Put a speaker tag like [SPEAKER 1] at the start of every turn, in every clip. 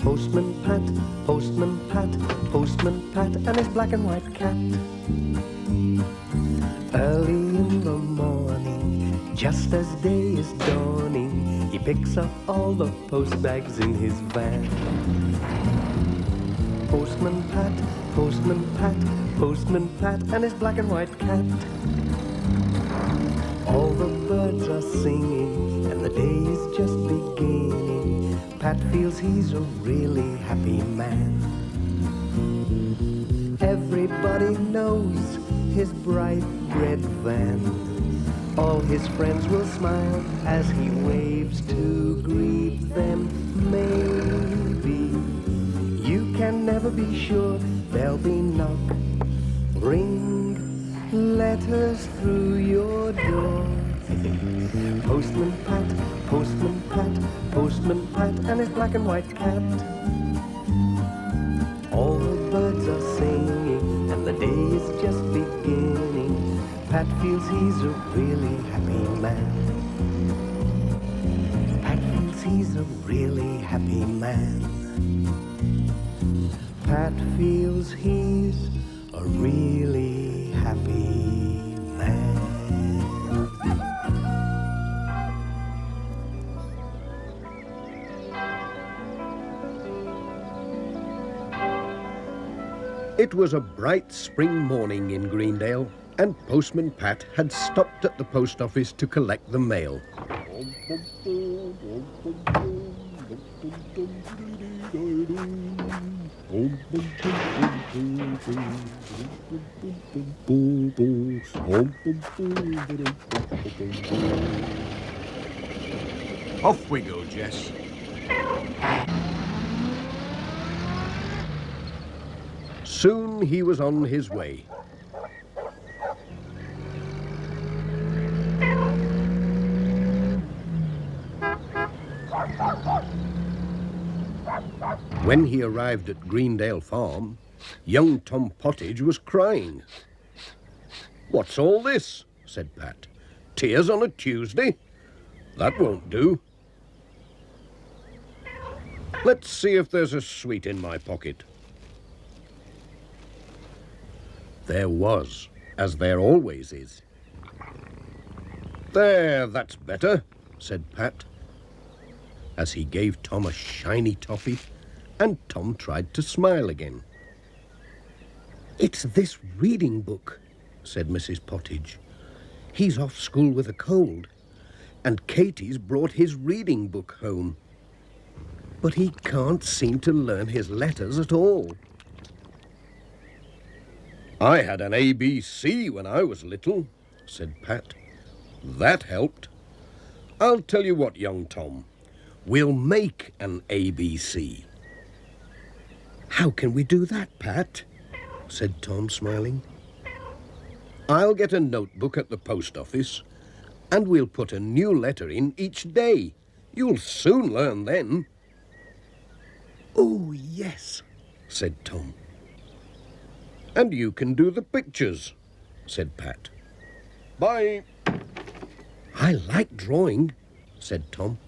[SPEAKER 1] Postman Pat, Postman Pat, Postman Pat, and his black and white cat. Early in the morning, just as day is dawning, he picks up all the post bags in his van. Postman Pat, Postman Pat, Postman Pat, and his black and white cat. All the birds are singing, and the day is just beginning. Pat feels he's a really happy man. Everybody knows his bright red van. All his friends will smile as he waves to greet them. Maybe you can never be sure. There'll be knock, ring, letters through your door. Postman Pat, Postman Pat, Postman Pat, and his black and white cat. All the birds are singing, and the day is just beginning. Pat feels he's a really happy man. Pat feels he's a really happy man. Pat feels he's a really happy man.
[SPEAKER 2] It was a bright spring morning in Greendale, and Postman Pat had stopped at the post office to collect the mail.
[SPEAKER 3] Off we go, Jess.
[SPEAKER 2] Soon he was on his way. When he arrived at Greendale Farm, young Tom Pottage was crying. "What's all this?" said Pat. "Tears on a Tuesday? That won't do. Let's see if there's a sweet in my pocket." There was, as there always is. "There, that's better," said Pat, as he gave Tom a shiny toffee, and Tom tried to smile again. "It's this reading book," said Mrs. Pottage. "He's off school with a cold, and Katie's brought his reading book home. But he can't seem to learn his letters at all." "I had an ABC when I was little," said Pat. "That helped. I'll tell you what, young Tom. We'll make an ABC." "How can we do that, Pat?" said Tom, smiling. "I'll get a notebook at the post office, and we'll put a new letter in each day. You'll soon learn then." "Oh, yes," said Tom. "And you can do the pictures," said Pat. "Bye." "I like drawing," said Tom.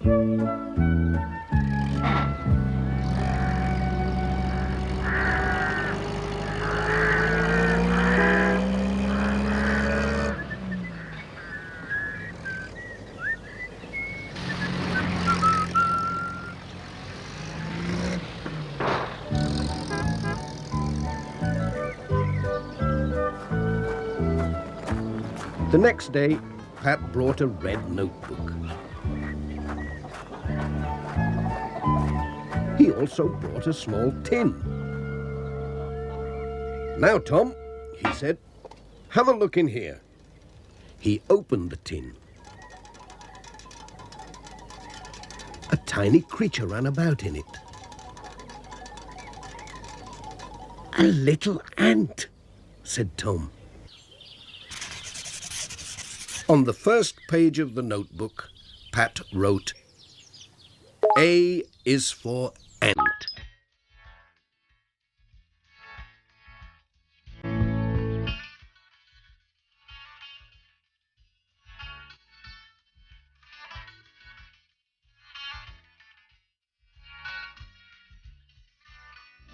[SPEAKER 2] The next day, Pat brought a red notebook. He also brought a small tin. "Now, Tom," he said, "have a look in here." He opened the tin. A tiny creature ran about in it. "A little ant," said Tom. On the first page of the notebook, Pat wrote, "A is for ant."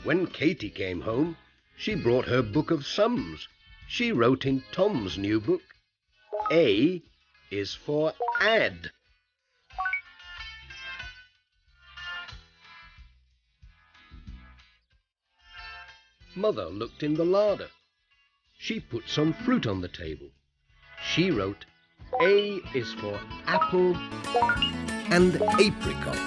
[SPEAKER 2] When Katy came home, she brought her book of sums. She wrote in Tom's new book, A is for add. Mother looked in the larder. She put some fruit on the table. She wrote, A is for apple and apricot.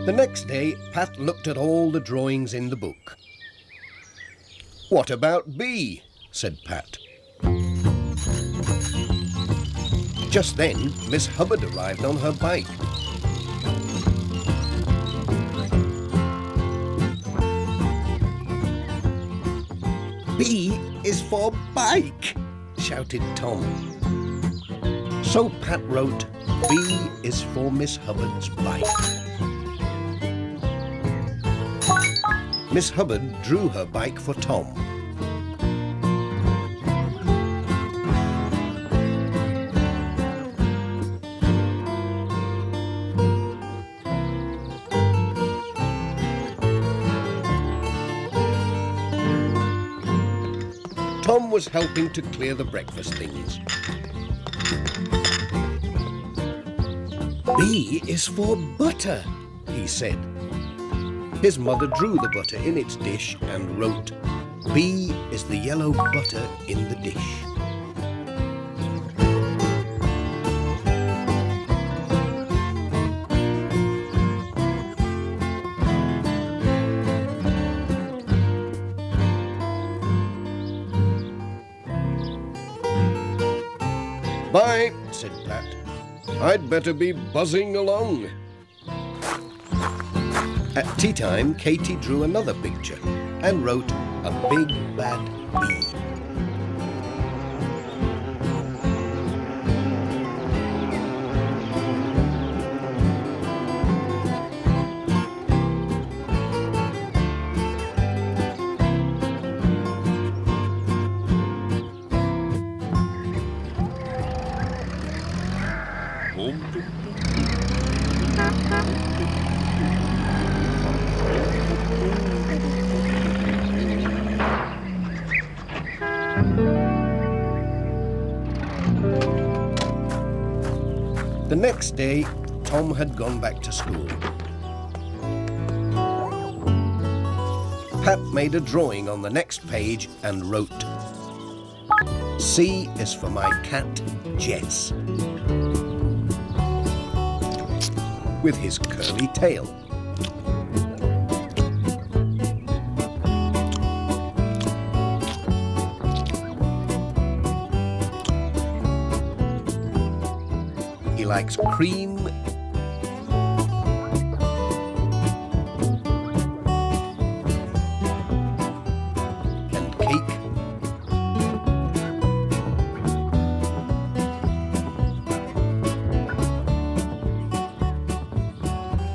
[SPEAKER 2] The next day, Pat looked at all the drawings in the book. "What about B?" said Pat. Just then, Miss Hubbard arrived on her bike. "B is for bike," shouted Tom. So Pat wrote, B is for Miss Hubbard's bike. Miss Hubbard drew her bike for Tom. Tom was helping to clear the breakfast things. B is for butter, he said. His mother drew the butter in its dish and wrote, B is the yellow butter in the dish. Bye, said Pat. I'd better be buzzing along. At tea time, Katy drew another picture and wrote a big bad bee. The next day, Tom had gone back to school. Pat made a drawing on the next page and wrote, C is for my cat, Jess, with his curly tail. He likes cream and cake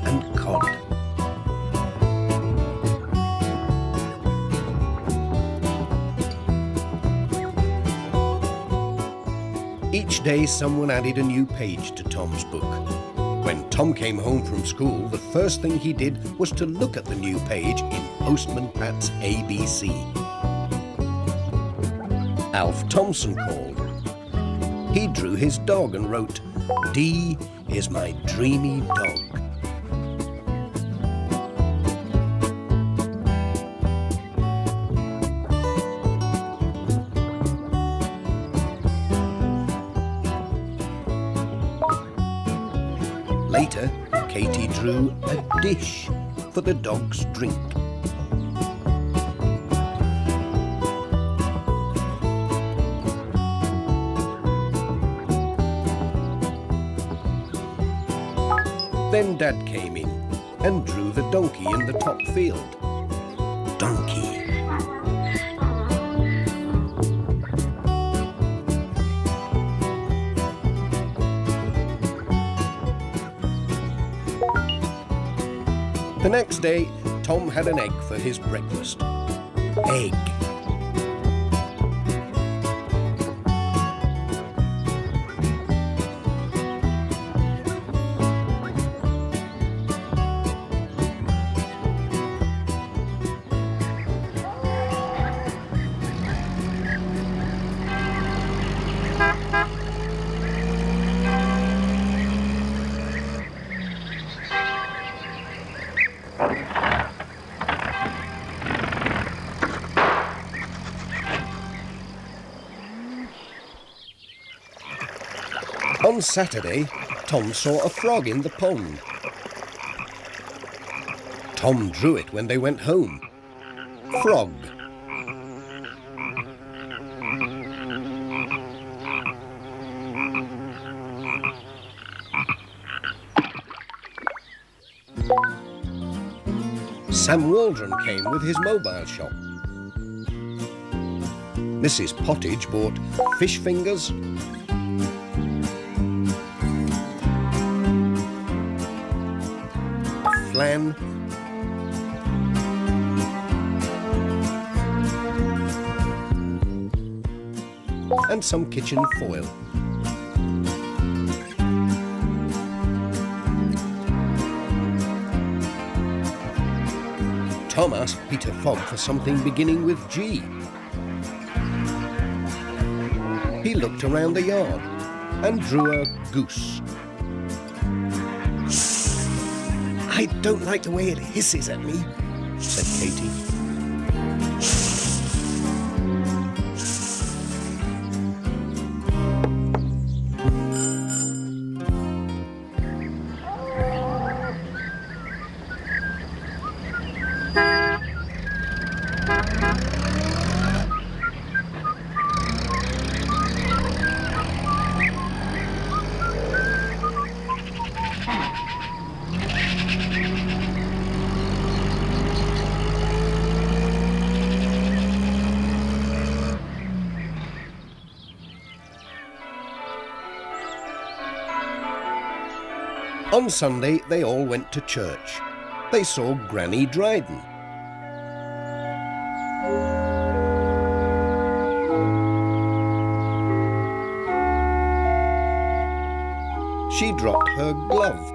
[SPEAKER 2] and cod. Each day someone added a new page to Tom's book. When Tom came home from school, the first thing he did was to look at the new page in Postman Pat's ABC. Alf Thompson called. He drew his dog and wrote, D is my dreamy dog. Katy drew a dish for the dog's drink. Then Dad came in and drew the donkey in the top field. Donkey. The next day, Tom had an egg for his breakfast. Egg. On Saturday, Tom saw a frog in the pond. Tom drew it when they went home. Frog. Sam Waldron came with his mobile shop. Mrs. Pottage bought fish fingers, flan, and some kitchen foil. Tom asked Peter Fogg for something beginning with G. He looked around the yard and drew a goose.
[SPEAKER 1] I don't like the way it hisses at me,
[SPEAKER 2] said Katy. On Sunday, they all went to church. They saw Granny Dryden. She dropped her glove.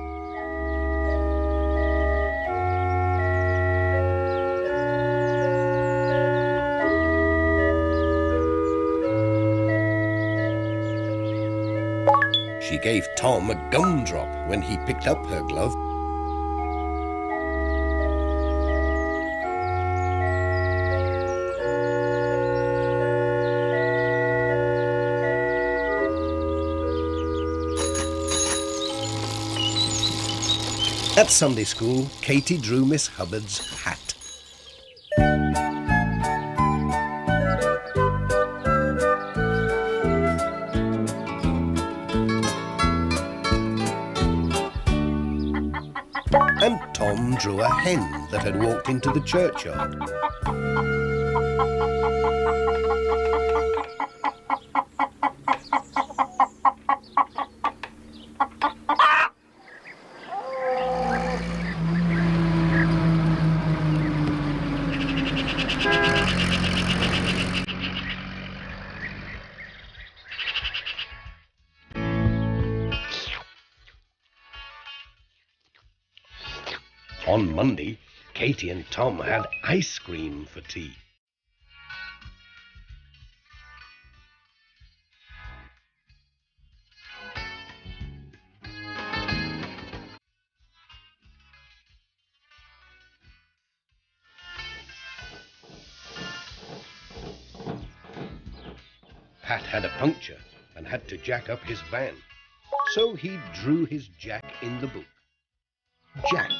[SPEAKER 2] She gave Tom a gumdrop when he picked up her glove. At Sunday school, Katy drew Miss Hubbard's hat. And Tom drew a hen that had walked into the churchyard. On Monday, Katy and Tom had ice cream for tea. Pat had a puncture and had to jack up his van, so he drew his jack in the book. Jack.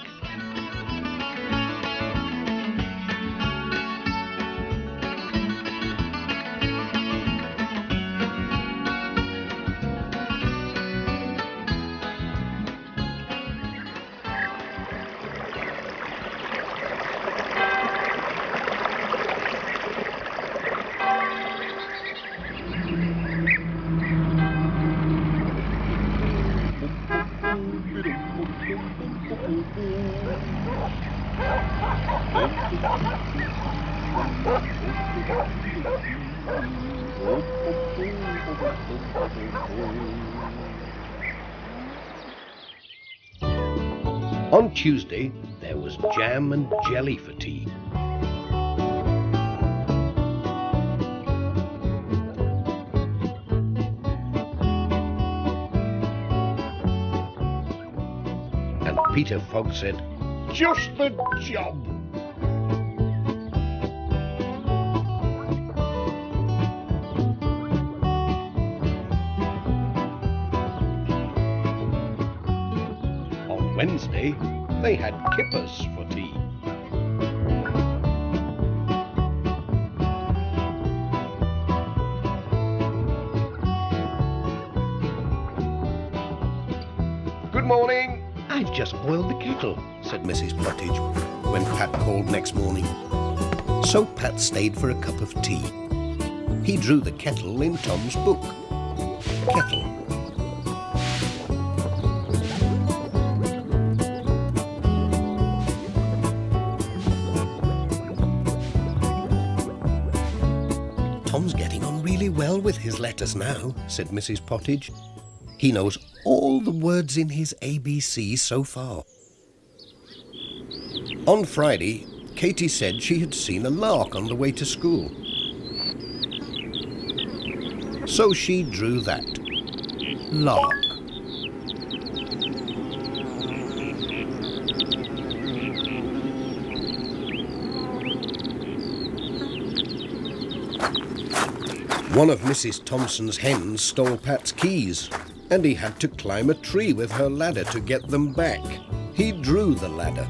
[SPEAKER 2] On Tuesday, there was jam and jelly for tea. And Peter Fogg said, "Just the job." On Wednesday, they had kippers for tea. "Good morning. I've just boiled the kettle," said Mrs. Pottage when Pat called next morning. So Pat stayed for a cup of tea. He drew the kettle in Tom's book. Kettle. "Tom's getting on really well with his letters now," said Mrs. Pottage. "He knows all the words in his ABC so far." On Friday, Katie said she had seen a lark on the way to school. So she drew that. Lark. One of Mrs. Thompson's hens stole Pat's keys, and he had to climb a tree with her ladder to get them back. He drew the ladder.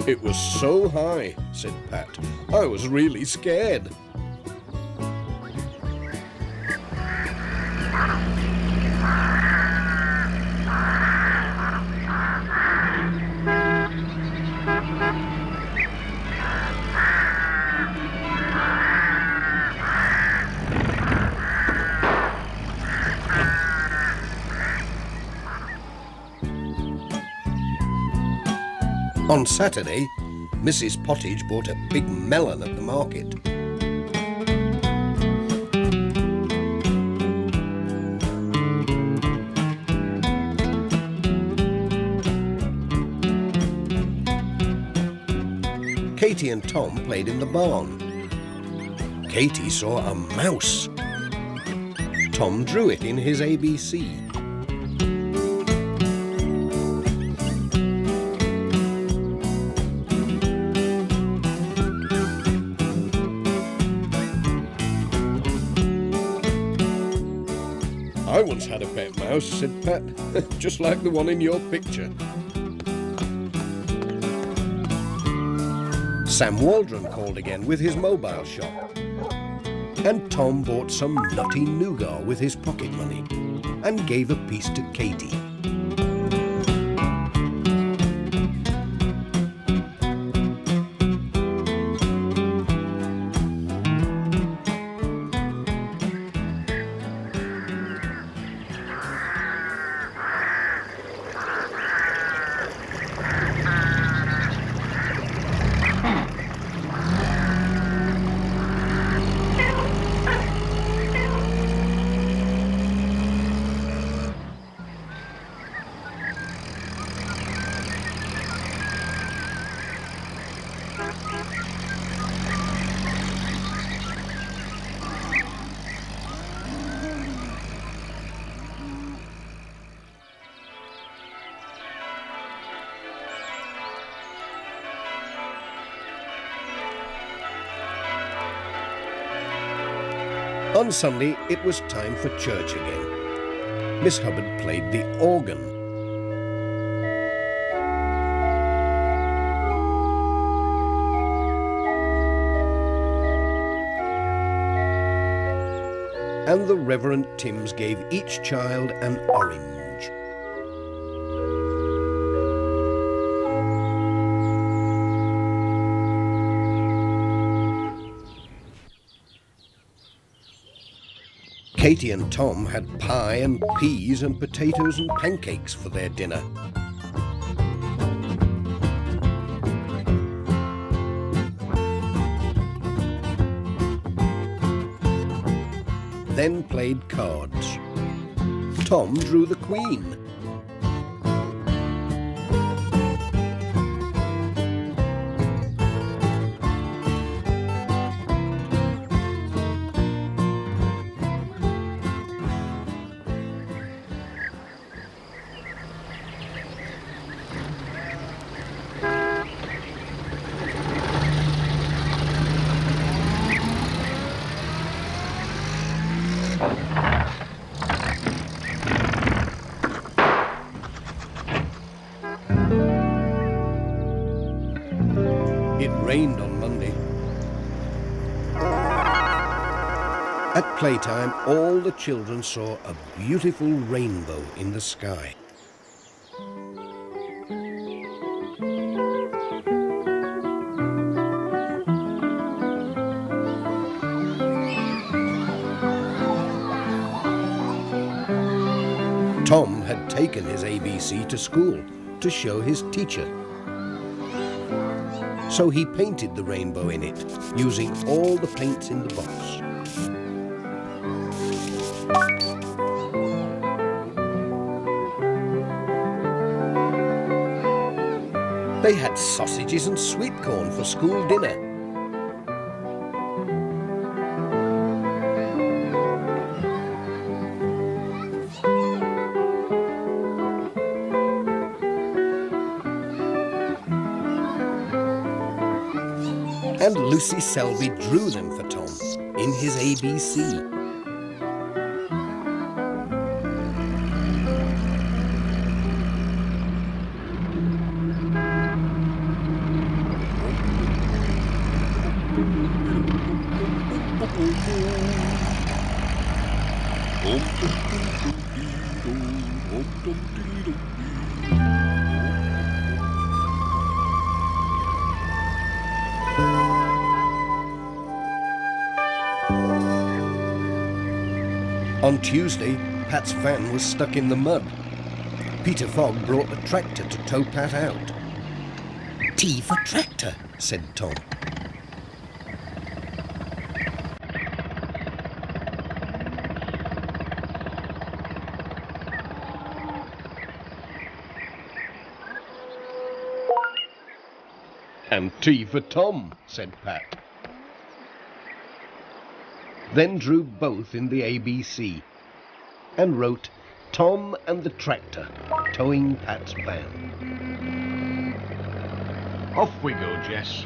[SPEAKER 2] "It was so high," said Pat. "I was really scared." On Saturday, Mrs. Pottage bought a big melon at the market. Katie and Tom played in the barn. Katie saw a mouse. Tom drew it in his ABC. "I once had a pet mouse," said Pat, "just like the one in your picture." Sam Waldron called again with his mobile shop. And Tom bought some nutty nougat with his pocket money and gave a piece to Katie. On Sunday, it was time for church again. Miss Hubbard played the organ. And the Reverend Timms gave each child an orange. Katie and Tom had pie and peas and potatoes and pancakes for their dinner. Then played cards. Tom drew the Queen. It rained on Monday. At playtime, all the children saw a beautiful rainbow in the sky. Tom had taken his ABC to school to show his teacher. So he painted the rainbow in it, using all the paints in the box. They had sausages and sweet corn for school dinner. And Lucy Selby drew them for Tom in his ABC. On Tuesday, Pat's van was stuck in the mud. Peter Fogg brought the tractor to tow Pat out. "T for tractor," said Tom. "And T for Tom," said Pat. Then drew both in the ABC and wrote Tom and the Tractor towing Pat's van.
[SPEAKER 3] Off we go, Jess.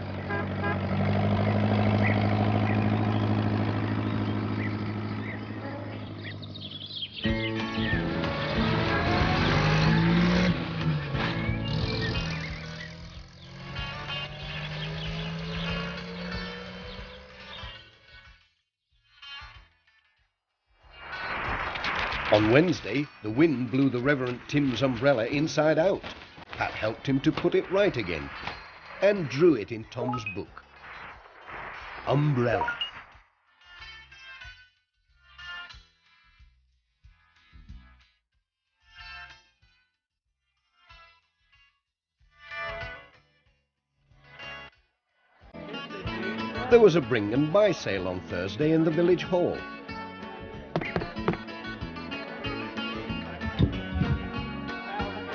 [SPEAKER 2] On Wednesday, the wind blew the Reverend Tim's umbrella inside out. Pat helped him to put it right again and drew it in Tom's book. Umbrella. There was a bring and buy sale on Thursday in the village hall.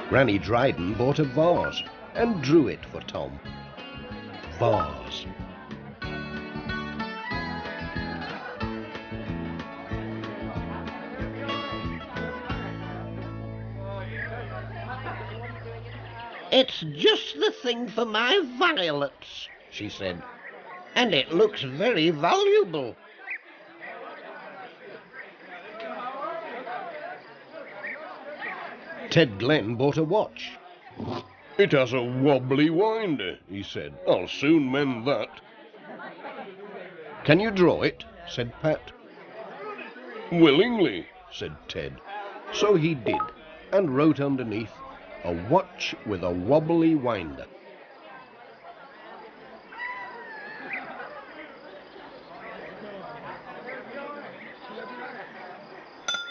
[SPEAKER 2] Granny Dryden bought a vase and drew it for Tom. Vase.
[SPEAKER 4] "It's just the thing for my violets," she said, "and it looks very valuable."
[SPEAKER 2] Ted Glenn bought a watch.
[SPEAKER 3] It has a wobbly winder, he said. I'll soon mend that.
[SPEAKER 2] Can you draw it? Said Pat.
[SPEAKER 3] Willingly,
[SPEAKER 2] Said Ted. So he did, and wrote underneath, a watch with a wobbly winder.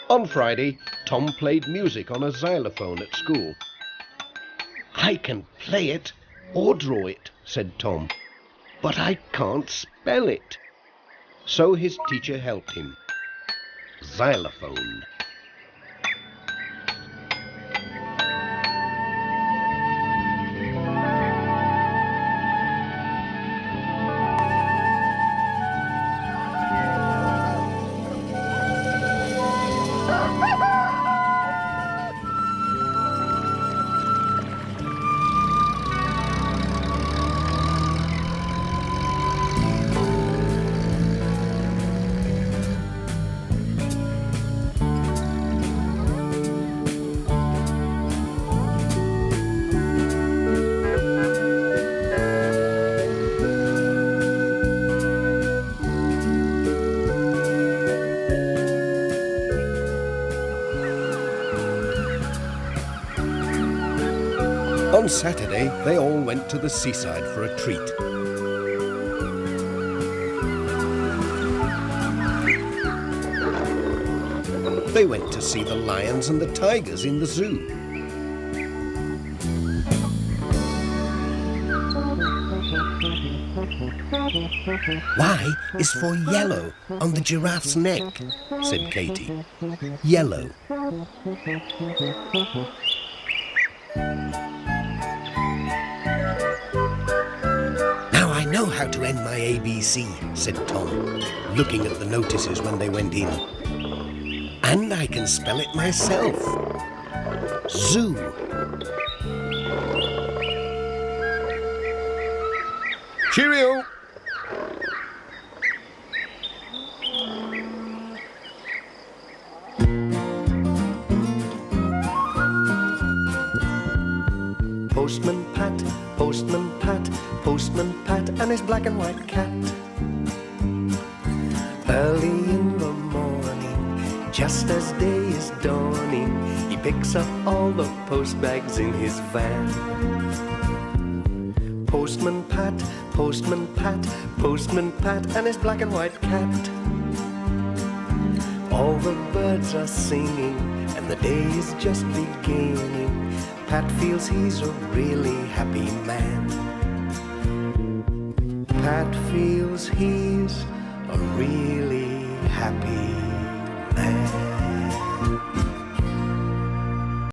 [SPEAKER 2] On Friday, Tom played music on a xylophone at school. I can play it or draw it, said Tom, but I can't spell it. So his teacher helped him. Xylophone. On Saturday, they all went to the seaside for a treat. They went to see the lions and the tigers in the zoo. Y is for yellow on the giraffe's neck, said Katie. Yellow. Now I know how to end my ABC, said Tom, looking at the notices when they went in. And I can spell it myself. Zoo. Cheerio!
[SPEAKER 1] Postman Pat, Postman Pat, Postman Pat, and his black and white cat. Early in the morning, just as day is dawning, he picks up all the post bags in his van. Postman Pat, Postman Pat, Postman Pat, and his black and white cat. All the birds are singing, and the day is just beginning. Pat feels he's a really happy man. Pat feels he's a really happy